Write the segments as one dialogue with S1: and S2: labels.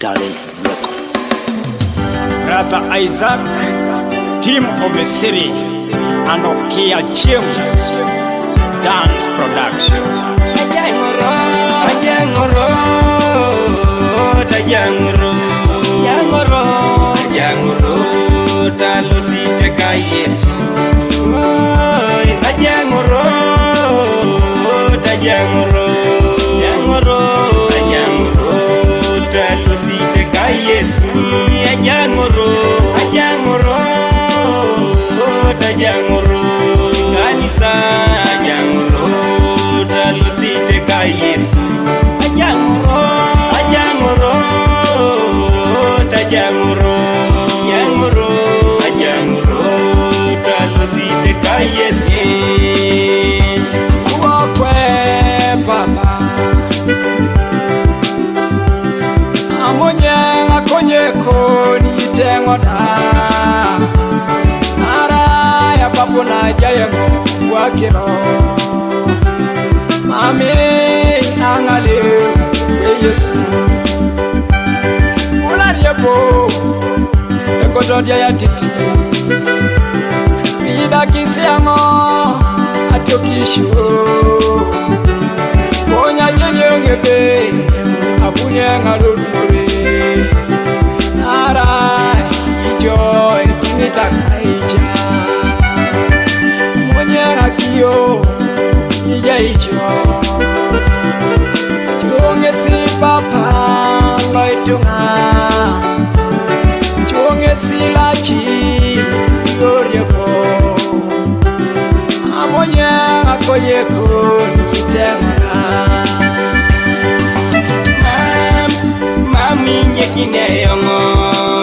S1: Talent Records.
S2: Brother Isaac, Team of the City, Anokia James, Dance Production.
S3: Puna jayango wakiro mami angale we Yesu ulariebo ekoto dia yatiki bida kisiango atokisho onya yenyongebe abunya ngalodure ara joy tinitakaija Yo, ija ijo Chunge si papa Loitunga Chunge si lachi Yoryebo Amonya akoyeko Nitemana Mami nyekine yongo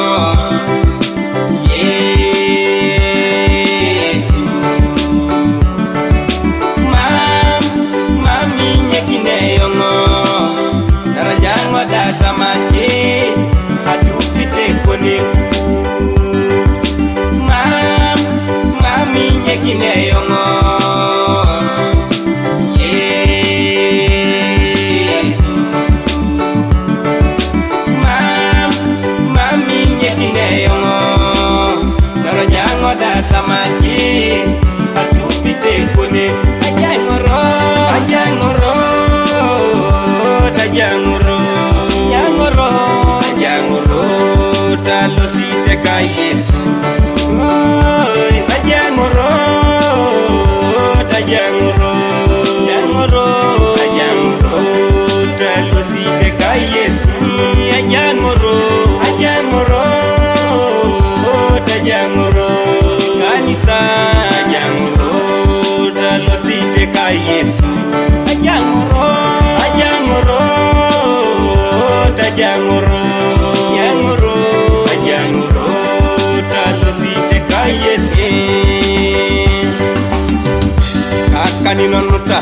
S3: Kanino nuta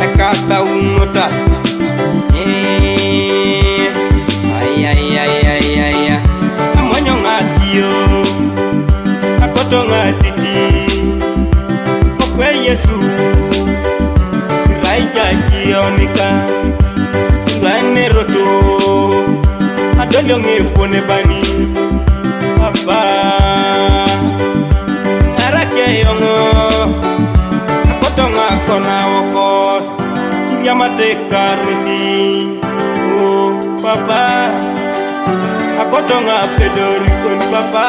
S3: Ekata unuta Ay Amonyo ngatio Akoto ngatiti Okwe Yesu Raija kionika Ndwane roto Adolyo ngepone bani Papa Narake yongo Kona wakot Yamate karniti Oh papa Akotonga pedori kun papa